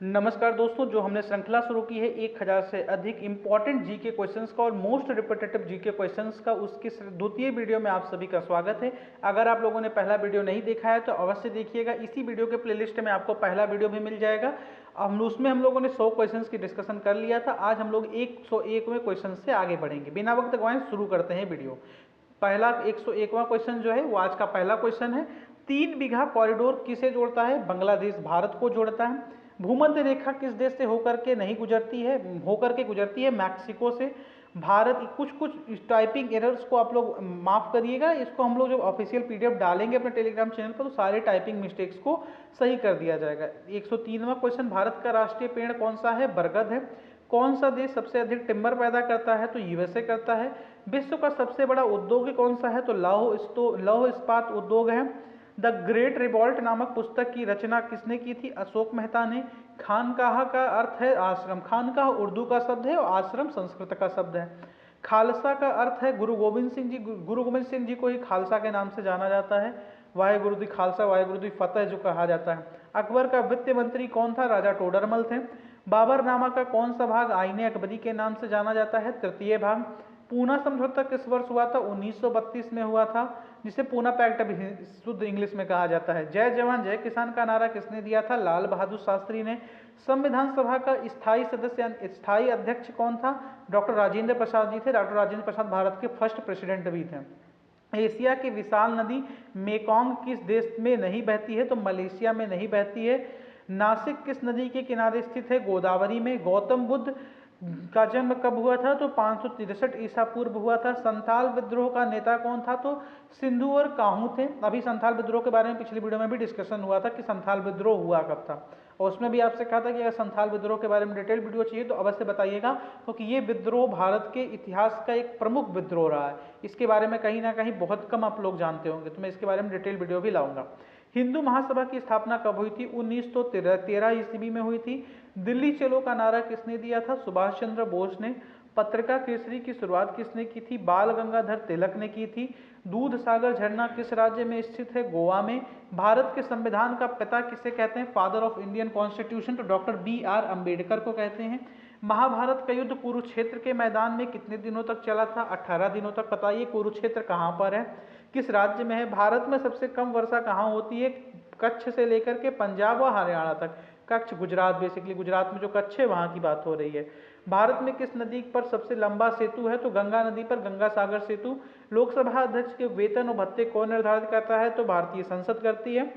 नमस्कार दोस्तों, जो हमने श्रृंखला शुरू की है 1000 से अधिक इंपॉर्टेंट जीके क्वेश्चंस का और मोस्ट रिपीटेटिव जीके क्वेश्चंस का, उसके द्वितीय वीडियो में आप सभी का स्वागत है। अगर आप लोगों ने पहला वीडियो नहीं देखा है तो अवश्य देखिएगा। इसी वीडियो के प्लेलिस्ट में आपको पहला वीडियो भी मिल जाएगा। उसमें हम लोगों ने 100 क्वेश्चंस की डिस्कशन कर लिया था। आज हम लोग 101वें क्वेश्चन से आगे बढ़ेंगे। बिना वक्त गवाए शुरू करते हैं वीडियो। पहला 101वां क्वेश्चन जो है वो आज का पहला क्वेश्चन है। 3 बीघा कॉरिडोर किसे जोड़ता है? बांग्लादेश भारत को जोड़ता है। भूमध्य रेखा किस देश से होकर के नहीं गुजरती है? गुजरती है मैक्सिको से। भारत कुछ टाइपिंग एरर्स को आप लोग माफ करिएगा। इसको हम लोग जब ऑफिशियल पीडीएफ डालेंगे अपने टेलीग्राम चैनल पर तो सारे टाइपिंग मिस्टेक्स को सही कर दिया जाएगा। 103वां क्वेश्चन, भारत का राष्ट्रीय पेड़ कौन सा है? बरगद है। कौन सा देश सबसे अधिक टिम्बर पैदा करता है? तो यूएसए करता है। विश्व का सबसे बड़ा उद्योग कौन सा है? तो लौह इस्पात उद्योग है। द ग्रेट रिवॉल्ट नामक पुस्तक की रचना किसने की थी? अशोक मेहता ने। खानकाह का अर्थ है आश्रम। खानकाह उर्दू का शब्द है और आश्रम संस्कृत का शब्द है। खालसा का अर्थ है गुरु गोविंद सिंह जी। गुरु गोविंद सिंह जी को ही खालसा के नाम से जाना जाता है। वाहेगुरु दी खालसा वाहेगुरु दी फतेह जो कहा जाता है। अकबर का वित्त मंत्री कौन था? राजा टोडरमल थे। बाबरनामा का कौन सा भाग आईने अकबरी के नाम से जाना जाता है? तृतीय भाग। पूना समझौता किस वर्ष हुआ था? 1932 में हुआ था, जिसे पूना पैक्ट अभी शुद्ध इंग्लिश में कहा जाता है। जय जवान जय किसान का नारा किसने दिया था? लाल बहादुर शास्त्री ने। संविधान सभा का स्थायी सदस्य स्थायी अध्यक्ष कौन था? डॉक्टर राजेंद्र प्रसाद जी थे। डॉक्टर राजेंद्र प्रसाद भारत के फर्स्ट प्रेसिडेंट भी थे। एशिया की विशाल नदी मेकोंग किस देश में नहीं बहती है? तो मलेशिया में नहीं बहती है। नासिक किस नदी के किनारे स्थित है? गोदावरी में। गौतम बुद्ध का जन्म कब हुआ था? तो 563 ईसा पूर्व हुआ था। संथाल विद्रोह का नेता कौन था? तो सिंधु और काहू थे। अभी संथाल विद्रोह के बारे में पिछली वीडियो में भी डिस्कशन हुआ था कि संथाल विद्रोह हुआ कब था, और उसमें भी आपसे कहा था कि अगर संथाल विद्रोह के बारे में डिटेल वीडियो चाहिए तो अवश्य बताइएगा, क्योंकि ये विद्रोह भारत के इतिहास का एक प्रमुख विद्रोह रहा है। इसके बारे में कहीं ना कहीं बहुत कम आप लोग जानते होंगे, तो मैं इसके बारे में डिटेल वीडियो भी लाऊंगा। हिंदू महासभा की स्थापना कब हुई थी? 1913 ईस्वी में हुई थी। दिल्ली चलो का नारा किसने दिया था? सुभाष चंद्र बोस ने। पत्रिका केसरी की शुरुआत किसने की थी? बाल गंगाधर तिलक ने की थी। दूध सागर झरना किस राज्य में स्थित है? गोवा में। भारत के संविधान का पिता किसे कहते हैं? फादर ऑफ इंडियन कॉन्स्टिट्यूशन, तो डॉक्टर BR अम्बेडकर को कहते हैं। महाभारत का युद्ध कुरुक्षेत्र के मैदान में कितने दिनों तक चला था? 18 दिनों तक। बताइए कुरुक्षेत्र कहाँ पर है, किस राज्य में है? भारत में सबसे कम वर्षा कहाँ होती है? कच्छ से लेकर के पंजाब व हरियाणा तक। कच्छ गुजरात, बेसिकली गुजरात में जो कच्छ है वहाँ की बात हो रही है। भारत में किस नदी पर सबसे लंबा सेतु है? तो गंगा नदी पर गंगा सागर सेतु। लोकसभा अध्यक्ष के वेतन और भत्ते कौन निर्धारित करता है? तो भारतीय संसद करती है।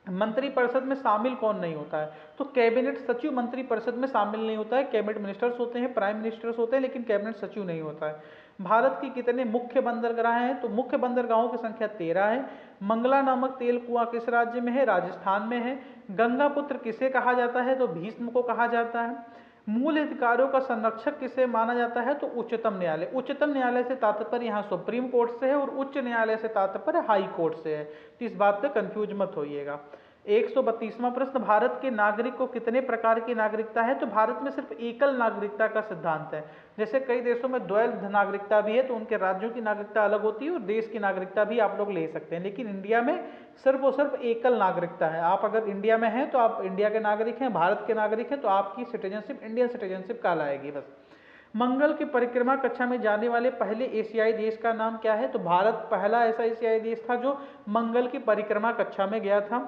मंत्रिपरिषद में शामिल कौन नहीं होता है? तो कैबिनेट सचिव मंत्रिपरिषद में शामिल नहीं होता है। कैबिनेट मिनिस्टर्स होते हैं, प्राइम मिनिस्टर्स होते हैं, लेकिन कैबिनेट सचिव नहीं होता है। भारत की कितने मुख्य बंदरगाह हैं? तो मुख्य बंदरगाहों की संख्या 13 है। मंगला नामक तेल कुआं किस राज्य में है? राजस्थान में है। गंगा पुत्र किसे कहा जाता है? तो भीष्म को कहा जाता है। मूल अधिकारों का संरक्षक किसे माना जाता है? तो उच्चतम न्यायालय। उच्चतम न्यायालय से तात्पर्य यहाँ सुप्रीम कोर्ट से है और उच्च न्यायालय से तात्पर्य हाई कोर्ट से है, तो इस बात पे कंफ्यूज मत होइएगा। 132वां प्रश्न, भारत के नागरिक को कितने प्रकार की नागरिकता है? तो भारत में सिर्फ एकल नागरिकता का सिद्धांत है। जैसे कई देशों में द्वैध नागरिकता भी है, तो उनके राज्यों की नागरिकता अलग होती है और देश की नागरिकता भी आप लोग ले सकते हैं, लेकिन इंडिया में सिर्फ और सिर्फ एकल नागरिकता है। आप अगर इंडिया में हैं तो आप इंडिया के नागरिक हैं, भारत के नागरिक हैं, तो आपकी सिटीजनशिप इंडियन सिटीजनशिप कहलाएगी बस। मंगल की परिक्रमा कक्षा में जाने वाले पहले एशियाई देश का नाम क्या है? तो भारत पहला ऐसा एशियाई देश था जो मंगल की परिक्रमा कक्षा में गया था।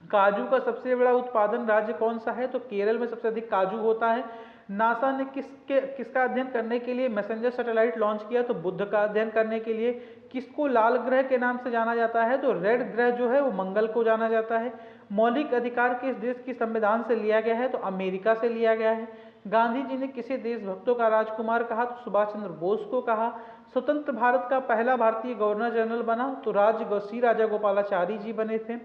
काजू का सबसे बड़ा उत्पादन राज्य कौन सा है? तो केरल में सबसे अधिक काजू होता है। नासा ने किसका अध्ययन करने के लिए मैसेंजर सैटेलाइट लॉन्च किया? तो बुध का अध्ययन करने के लिए। किसको लाल ग्रह के नाम से जाना जाता है? तो रेड ग्रह जो है वो मंगल को जाना जाता है। मौलिक अधिकार किस देश की संविधान से लिया गया है? तो अमेरिका से लिया गया है। गांधी जी ने किसे देशभक्तों का राजकुमार कहा? तो सुभाष चंद्र बोस को कहा। स्वतंत्र भारत का पहला भारतीय गवर्नर जनरल बना? तो श्री राजा गोपालाचारी जी बने थे।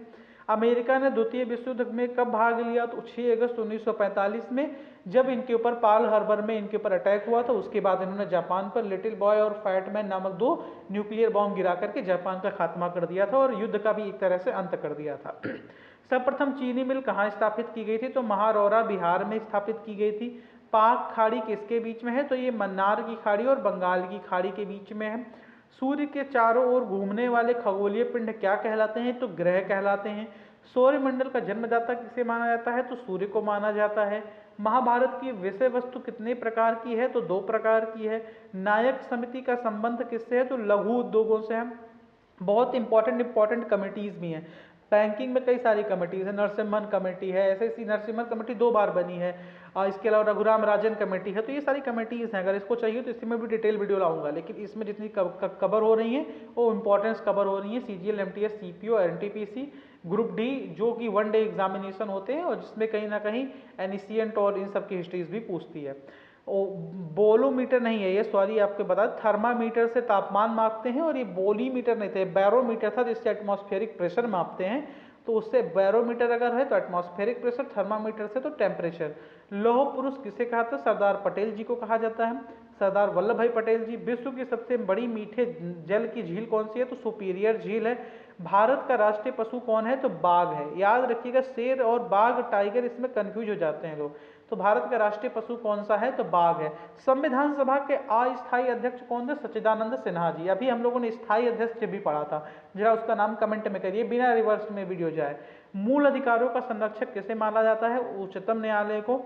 अमेरिका ने द्वितीय विश्व युद्ध में कब भाग लिया? तो 6 अगस्त 1945 में, जब इनके ऊपर पर्ल हार्बर में इनके ऊपर अटैक हुआ था। उसके बाद इन्होंने जापान पर लिटिल बॉय और फैट मैन नामक 2 न्यूक्लियर बॉम्ब गिरा करके जापान का खात्मा कर दिया था और युद्ध का भी एक तरह से अंत कर दिया था। सर्वप्रथम चीनी मिल कहाँ स्थापित की गई थी? तो महारौरा बिहार में स्थापित की गई थी। पाक खाड़ी किसके बीच में है? तो ये मन्नार की खाड़ी और बंगाल की खाड़ी के बीच में है। सूर्य के चारों ओर घूमने वाले खगोलीय पिंड क्या कहलाते हैं? तो ग्रह कहलाते हैं। सौरमंडल का जन्मदाता किसे माना जाता है? तो सूर्य को माना जाता है। महाभारत की विषय वस्तु कितने प्रकार की है? तो 2 प्रकार की है। नायक समिति का संबंध किससे है? तो लघु उद्योगों से है। बहुत इंपॉर्टेंट कमिटीज भी हैं। बैंकिंग में कई सारी कमेटीज है, नरसिम्हन कमेटी है, एसएससी नरसिम्हन कमेटी 2 बार बनी है, इसके अलावा रघुराम राजन कमेटी है। तो ये सारी कमेटीज हैं, अगर इसको चाहिए तो इसमें भी डिटेल वीडियो लाऊंगा, लेकिन इसमें जितनी कवर हो रही हैं वो इंपॉर्टेंस कवर हो रही है। CGL, MTS, CPO, NTPC, group D जो कि 1 डे एग्जामिनेशन होते हैं और जिसमें कहीं ना कहीं एनिसियंट और इन सब की हिस्ट्रीज भी पूछती है। बोलोमीटर नहीं है ये, सॉरी आपको बता, थर्मामीटर से तापमान मापते हैं, और ये बोलीमीटर नहीं थे, बैरोमीटर था जिससे एटमॉस्फेरिक प्रेशर मापते हैं। तो उससे बैरोमीटर अगर है तो एटमॉस्फेरिक प्रेशर, थर्मामीटर से तो टेम्परेचर। लौह पुरुष किसे कहा था? सरदार पटेल जी को कहा जाता है, सरदार वल्लभ भाई पटेल जी। विश्व की सबसे बड़ी मीठे जल की झील कौन सी है? तो सुपीरियर झील है। भारत का राष्ट्रीय पशु कौन है? तो बाघ है। याद रखिएगा, शेर और बाघ, टाइगर, इसमें कंफ्यूज हो जाते हैं लोग। तो भारत का राष्ट्रीय पशु कौन सा है? तो बाघ है। संविधान सभा के अस्थायी अध्यक्ष कौन थे? सच्चिदानंद सिन्हा जी। अभी हम लोगों ने स्थायी अध्यक्ष भी पढ़ा था, जरा उसका नाम कमेंट में करिए, बिना रिवर्स में वीडियो जाए। मूल अधिकारों का संरक्षक किसे माना जाता है? उच्चतम न्यायालय को।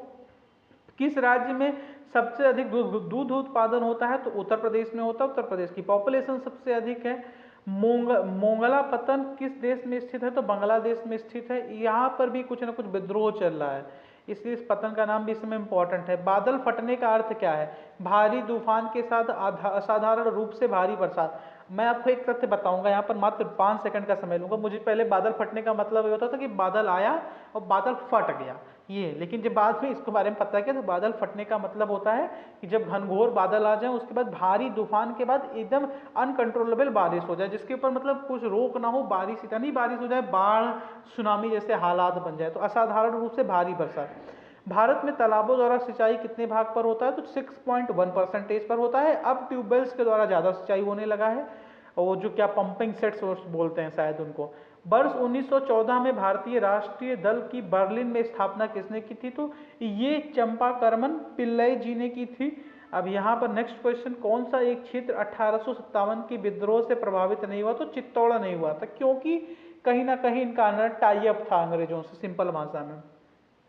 किस राज्य में सबसे अधिक दूध उत्पादन होता है? तो उत्तर प्रदेश में होता है। उत्तर प्रदेश की पॉपुलेशन सबसे अधिक है। मोंगला पतन किस देश में स्थित है? तो बांग्लादेश में स्थित है। यहाँ पर भी कुछ ना कुछ विद्रोह चल रहा है, इसलिए इस पतन का नाम भी इसमें इंपॉर्टेंट है। बादल फटने का अर्थ क्या है? भारी तूफान के साथ असाधारण रूप से भारी बरसात। मैं आपको एक तथ्य बताऊंगा, यहाँ पर मात्र 5 सेकंड का समय लूंगा। मुझे पहले बादल फटने का मतलब ये होता था कि बादल आया और बादल फट गया, ये, लेकिन जब बाद में इसके बारे में पता किया तो बादल फटने का मतलब होता है कि जब घनघोर बादल आ जाए, उसके बाद भारी तूफान के बाद एकदम अनकंट्रोलेबल बारिश हो जाए, जिसके ऊपर मतलब कुछ रोक ना हो, बारिश इतनी बारिश हो जाए, बाढ़, सुनामी जैसे हालात बन जाए, तो असाधारण रूप से भारी बरसात। भारत में तालाबों द्वारा सिंचाई कितने भाग पर होता है? तो 6.1% पर होता है। अब ट्यूबवेल्स के द्वारा ज़्यादा सिंचाई होने लगा है, और जो क्या पंपिंग सेट्स बोलते हैं शायद उनको। वर्ष 1914 में भारतीय राष्ट्रीय दल की बर्लिन में स्थापना किसने की थी? तो ये चंपाकरमन पिल्लई जी ने की थी। अब यहाँ पर नेक्स्ट क्वेश्चन, कौन सा एक क्षेत्र 1857 के विद्रोह से प्रभावित नहीं हुआ? तो चित्तौड़ नहीं हुआ था, क्योंकि कहीं ना कहीं इनका टाई अप था अंग्रेजों से, सिंपल भाषा में।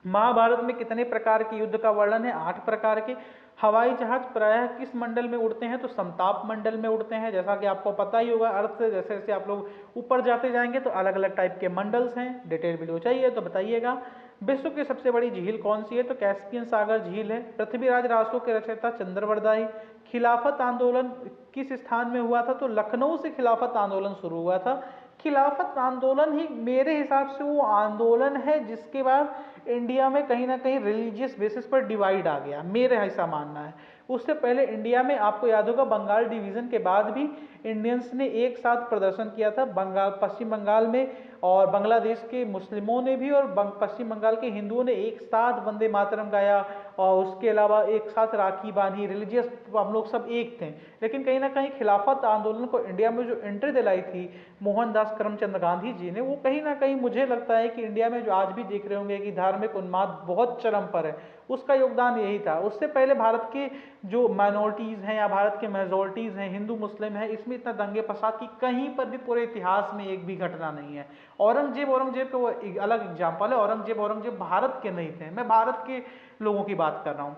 महाभारत में कितने प्रकार के युद्ध का वर्णन है? 8 प्रकार के। हवाई जहाज प्रायः किस मंडल में उड़ते हैं? तो समताप मंडल में उड़ते हैं। जैसा कि आपको पता ही होगा, अर्थ से जैसे जैसे आप लोग ऊपर जाते जाएंगे तो अलग अलग टाइप के मंडल्स हैं। डिटेल वीडियो चाहिए तो बताइएगा। विश्व की सबसे बड़ी झील कौन सी है? तो कैस्पियन सागर झील है। पृथ्वीराज रासो के रचयिता चंद्रवरदाई। खिलाफत आंदोलन किस स्थान में हुआ था? तो लखनऊ से खिलाफत आंदोलन शुरू हुआ था। खिलाफत आंदोलन ही मेरे हिसाब से वो आंदोलन है जिसके बाद इंडिया में कहीं ना कहीं रिलीजियस बेसिस पर डिवाइड आ गया, मेरे ऐसा मानना है। उससे पहले इंडिया में आपको याद होगा, बंगाल डिवीजन के बाद भी इंडियंस ने एक साथ प्रदर्शन किया था, पश्चिम बंगाल में, और बांग्लादेश के मुस्लिमों ने भी और पश्चिम बंगाल के हिंदुओं ने एक साथ वंदे मातरम गाया, और उसके अलावा एक साथ राखी बांधी, रिलीजियस हम लोग सब एक थे। लेकिन कहीं ना कहीं खिलाफत आंदोलन को इंडिया में जो एंट्री दिलाई थी मोहनदास करमचंद गांधी जी ने, वो कहीं ना कहीं मुझे लगता है कि इंडिया में जो आज भी देख रहे होंगे कि धार्मिक उन्माद बहुत चरम पर है, उसका योगदान यही था। उससे पहले भारत के जो माइनॉरिटीज़ हैं या भारत के मेजॉरिटीज़ हैं, हिंदू मुस्लिम हैं, इसमें इतना दंगे फसाद की कहीं पर भी पूरे इतिहास में एक भी घटना नहीं है। औरंगजेब का वो एक अलग एग्जाम्पल है। औरंगजेब भारत के नहीं थे, मैं भारत के लोगों की बात कर रहा हूँ,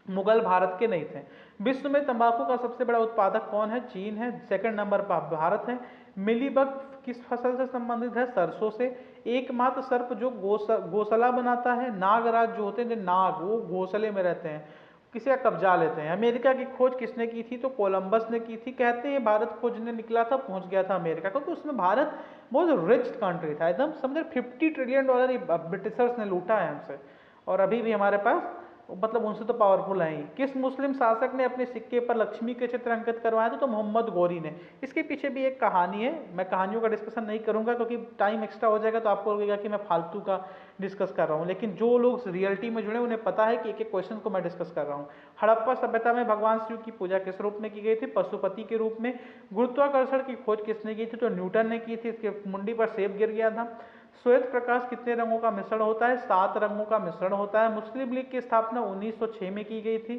मुगल भारत के नहीं थे। विश्व में तंबाकू का सबसे बड़ा उत्पादक कौन है? चीन है। सेकंड नंबर पर भारत है। मिलीबग किस फसल से संबंधित है? सरसों से। एकमात्र सर्प जो घोंसला बनाता है, नागराज जो होते हैं, नाग, वो घोंसले में रहते हैं, किसी का कब्जा लेते हैं। अमेरिका की खोज किसने की थी? तो कोलंबस ने की थी। कहते हैं भारत खोजने निकला था, पहुंच गया था अमेरिका, क्योंकि उसमें भारत बहुत रिच कंट्री था, एकदम समझे $50 ट्रिलियन ब्रिटिशर्स ने लूटा है हमसे, और अभी भी हमारे पास मतलब उनसे तो पावरफुल है ही। किस मुस्लिम शासक ने अपने सिक्के पर लक्ष्मी के चित्र अंकित करवाए थे? तो मोहम्मद गौरी ने। इसके पीछे भी एक कहानी है, मैं कहानियों का डिस्कशन नहीं करूंगा क्योंकि टाइम एक्स्ट्रा हो जाएगा तो आपको लगेगा कि मैं फालतू का डिस्कस कर रहा हूँ, लेकिन जो लोग रियलिटी में जुड़े उन्हें पता है कि एक एक क्वेश्चन को मैं डिस्कस कर रहा हूँ। हड़प्पा सभ्यता में भगवान शिव की पूजा किस रूप में की गई थी? पशुपति के रूप में। गुरुत्वाकर्षण की खोज किसने की थी? तो न्यूटन ने की थी, इसके मुंडी पर सेब गिर गया था। श्वेत प्रकाश कितने रंगों का मिश्रण होता है? 7 रंगों का मिश्रण होता है। मुस्लिम लीग की स्थापना 1906 में की गई थी,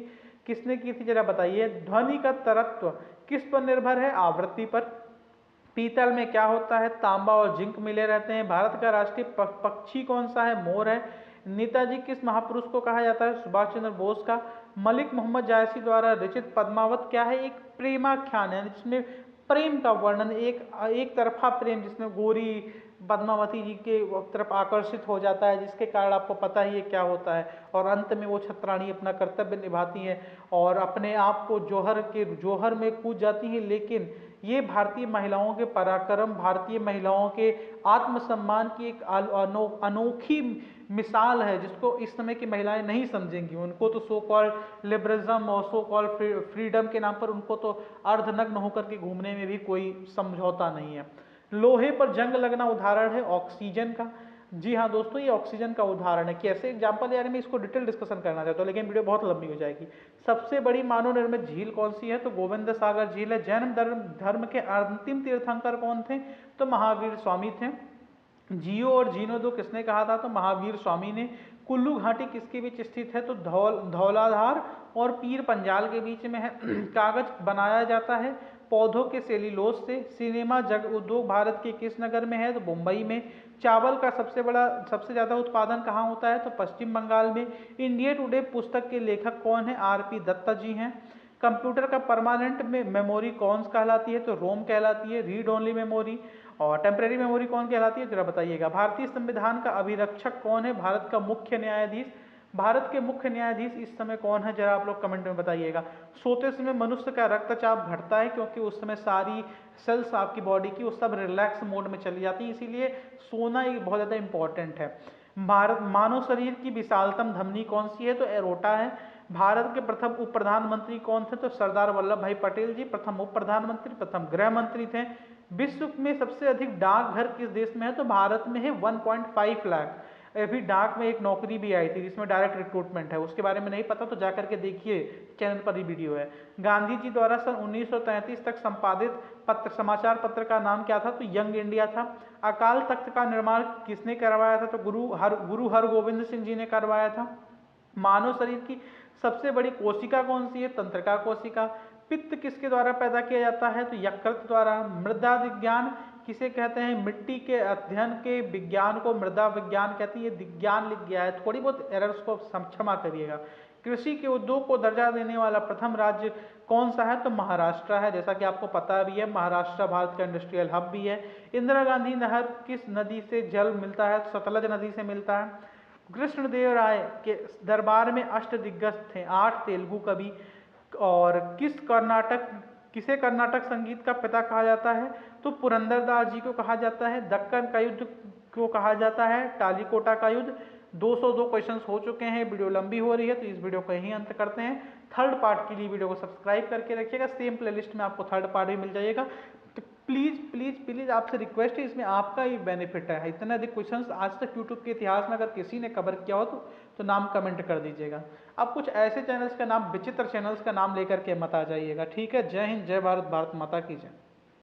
किसने की थी जरा बताइए। ध्वनि का तरत्व किस पर निर्भर है? आवृत्ति पर। पीतल में क्या होता है? तांबा और जिंक मिले रहते हैं। भारत का राष्ट्रीय पक्षी कौन सा है? मोर है। नेताजी किस महापुरुष को कहा जाता है? सुभाष चंद्र बोस का। मलिक मोहम्मद जायसी द्वारा रचित पद्मावत क्या है? एक प्रेमाख्यान है जिसमें प्रेम का वर्णन, एक तरफा प्रेम, जिसमें गोरी पद्मावती जी के तरफ आकर्षित हो जाता है, जिसके कारण आपको पता ही है क्या होता है। और अंत में वो छत्राणी अपना कर्तव्य निभाती हैं और अपने आप को जोहर में कूद जाती हैं। लेकिन ये भारतीय महिलाओं के पराक्रम, भारतीय महिलाओं के आत्मसम्मान की एक अनोखी मिसाल है, जिसको इस समय की महिलाएं नहीं समझेंगी। उनको तो सो कॉल्ड लिबरलिज्म और सो कॉल्ड फ्रीडम के नाम पर उनको तो अर्धनग्न होकर के घूमने में भी कोई समझौता नहीं है। लोहे पर जंग लगना उदाहरण है ऑक्सीजन का। जी हाँ दोस्तों, ये ऑक्सीजन का उदाहरण है। कैसे एग्जाम्पल यार, मैं इसको डिटेल डिस्कशन करना चाहता हूँ लेकिन वीडियो बहुत लंबी हो जाएगी। सबसे बड़ी मानव निर्मित झील कौन सी है? तो गोविंद सागर झील है। जैन धर्म के अंतिम तीर्थंकर कौन थे? तो महावीर स्वामी थे। जियो और जीनो दो किसने कहा था? तो महावीर स्वामी ने। कुल्लू घाटी किसके बीच स्थित है? तो धौलाधार और पीर पंजाल के बीच में है। कागज बनाया जाता है पौधों के सेल्यूलोज से। सिनेमा जग उद्योग भारत के किस नगर में है? तो मुंबई में। चावल का सबसे ज़्यादा उत्पादन कहाँ होता है? तो पश्चिम बंगाल में। इंडिया टुडे पुस्तक के लेखक कौन है? आर.पी. दत्ता जी हैं। कंप्यूटर का परमानेंट मेमोरी कौन कहलाती है? तो रोम कहलाती है। Read only memory. और टेम्परेरी मेमोरी कौन कहलाती है? जरा बताइएगा। भारतीय संविधान का अभिरक्षक कौन है? भारत का मुख्य न्यायाधीश। भारत के मुख्य न्यायाधीश इस समय कौन है? जरा आप लोग कमेंट में बताइएगा। सोते समय मनुष्य का रक्तचाप घटता है क्योंकि उस समय सारी सेल्स आपकी बॉडी की वो सब रिलैक्स मोड में चली जाती है, इसीलिए सोना एक बहुत ज़्यादा इंपॉर्टेंट है। भारत मानव शरीर की विशालतम धमनी कौन सी है? तो एरोटा है। भारत के प्रथम उप प्रधानमंत्री कौन थे? तो सरदार वल्लभ भाई पटेल जी प्रथम उप प्रधानमंत्री, प्रथम गृह मंत्री थे। विश्व में सबसे अधिक डाकघर किस देश में है? तो भारत में है 1.5 लाख। अभी डाक में एक नौकरी भी आई थी जिसमें डायरेक्ट रिक्रूटमेंट है, उसके बारे में नहीं पता तो जाकर के देखिए, चैनल पर ही वीडियो है। गांधी जी द्वारा सन 1933 तक संपादित समाचार पत्र का नाम क्या था? तो यंग इंडिया था। अकाल तख्त का निर्माण किसने करवाया था? तो गुरु हरगोविंद सिंह जी ने करवाया था। मानव शरीर की सबसे बड़ी कोशिका कौन सी है? तंत्रिका कोशिका। पित्त किसके द्वारा पैदा किया जाता है? तो यकृत द्वारा। मृदा विज्ञान किसे कहते हैं? मिट्टी के अध्ययन के विज्ञान को मृदा विज्ञान कहती है। विज्ञान लिख गया है, थोड़ी बहुत एरर्स को क्षमा करिएगा। कृषि के उद्योग को दर्जा देने वाला प्रथम राज्य कौन सा है? तो महाराष्ट्र है। जैसा कि आपको पता भी है, महाराष्ट्र भारत का इंडस्ट्रियल हब भी है। इंदिरा गांधी नहर किस नदी से जल मिलता है? सतलज नदी से मिलता है। कृष्णदेव राय के दरबार में अष्टदिग्गज थे, 8 तेलुगु कवि। और किसे कर्नाटक संगीत का पिता कहा जाता है? तो पुरंदरदास जी को कहा जाता है। दक्कन का युद्ध को कहा जाता है टालीकोटा का युद्ध। 202 क्वेश्चंस हो चुके हैं, वीडियो लंबी हो रही है तो इस वीडियो को यहीं अंत करते हैं। थर्ड पार्ट के लिए वीडियो को सब्सक्राइब करके रखिएगा, सेम प्लेलिस्ट में आपको थर्ड पार्ट भी मिल जाएगा। तो प्लीज़ प्लीज़ प्लीज़ आपसे रिक्वेस्ट है, इसमें आपका ही बेनिफिट है। इतने अधिक क्वेश्चंस आज तक यूट्यूब के इतिहास में अगर किसी ने कवर किया हो तो नाम कमेंट कर दीजिएगा। अब कुछ ऐसे चैनल्स का नाम, विचित्र चैनल्स का नाम लेकर के मत आ जाइएगा। ठीक है, जय हिंद, जय भारत, भारत माता की जय।